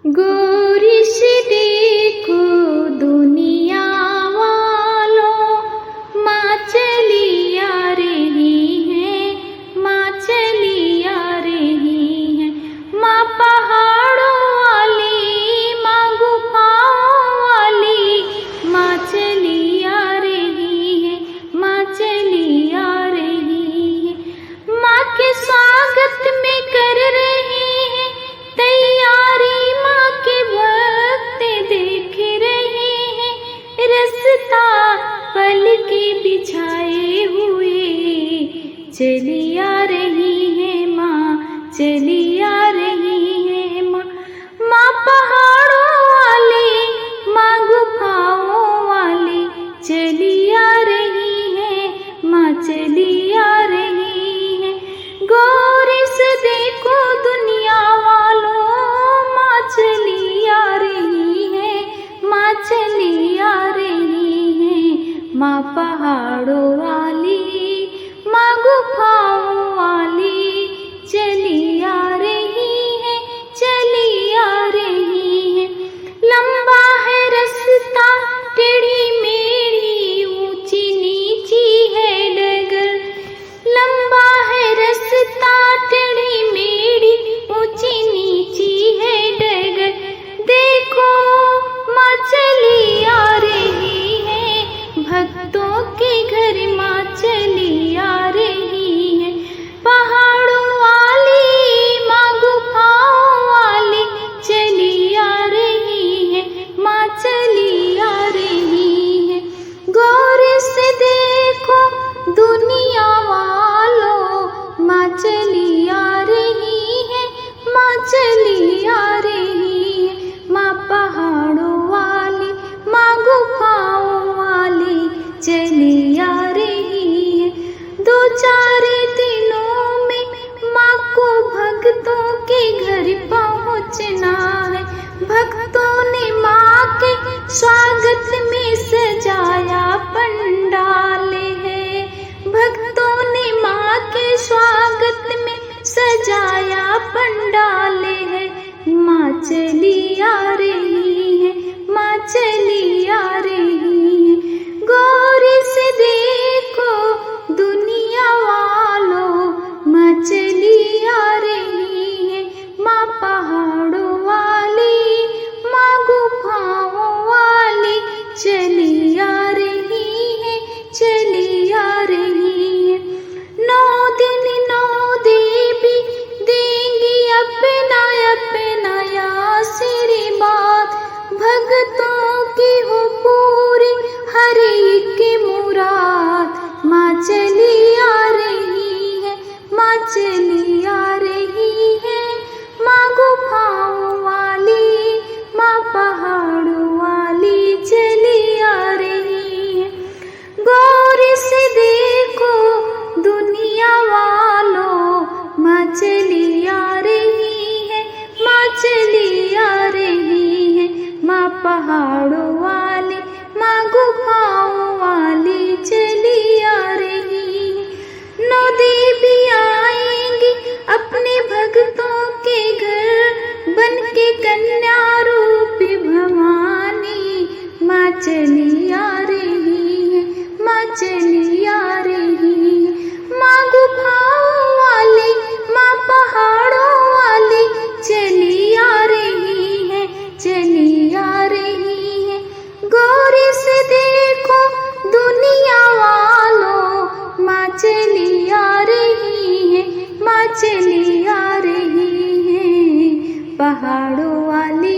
गोरी से देखो दुनिया वालों, माँ चली आ रही है, माँ चली आ रही है। माँ पहाड़ों वाली, माँ गुफाओं वाली, माँ चली आ रही है, माँ चली आ रही है। माँ के स्वागत में कर रहे हैं तैयारी, माँ के भक्त देख रहे हैं रास्ता पल के बिछाए हुए। चली आ रही है माँ, चली आ रही है माँ। माँ पहाड़ों वाली, माँ गुफाओं वाली, चली आ रही है माँ, चली आ रही है। गौरी से देखो दुनिया वालों, माँ चली आ रही है, माँ चली आ रही है। माँ पहाड़ों वाली, माँ गुफाओं वाली, चली आ रही है, चली आ रही है। लंबा है रास्ता, टेढ़ी मेढ़ी, ऊंची नीची है डगर। लंबा है रास्ता, टेढ़ी मेढ़ी, ऊंची नीची है डगर। देखो माँ चली आ रही है, भक्तों के घर माँ चली आ रही है। पहाड़ों वाली, माँ गुफाओं वाली, चली आ रही है, माँ चली आ रही है। गौर से देखो दुनिया वालों, माँ चली आ रही है, माँ चली आ रही है। माँ पहाड़ों वाली, माँ गुफाओं वाली, चली आ रही है। दो चार दिनों में माँ को भक्तों के घर पहुँचना है। भक्तों ने माँ के स्वागत में सजाया पंडाल है। भक्तों ने माँ के स्वागत में सजाया पंडाल है। माँ चली आ रही है, माँ चली आ रही है। गौरी से देखो दुनिया वालों, माँ चली आ रही है। माँ पहाड़ों वाली, माँ गुफाओं वाली, चली आ रही है, चली आ रही है। 9 दिन 9 देवी देंगी अपना अपना आशीर्वाद। भक्तों की हो पूरी हर एक मुराद। माँ चली आ रही है, माँ चली आ रही है। माँ गुफाओं वाली, माँ पहाड़ों वाली, चली आ रही है। गौर से देखो दुनिया वालों, माँ चली आ रही है, माँ चली आ रही है। माँ पहाड़ों वाली, माँ गुफाओं वाली, चली आ रही है। 9 देवी आएंगी अपने भक्तों के घर, बन के कन्या रूप भवानी। माँ चली आ रही है, माँ चली आ रही है। माँ गुफाओं वाली, माँ पहाड़ों वाली, चली आ रही है, चली आ रही है। गौरी से देखो दुनिया वालों, माँ चली आ रही है, माँ चली आ रही है। पहाड़ों वाली,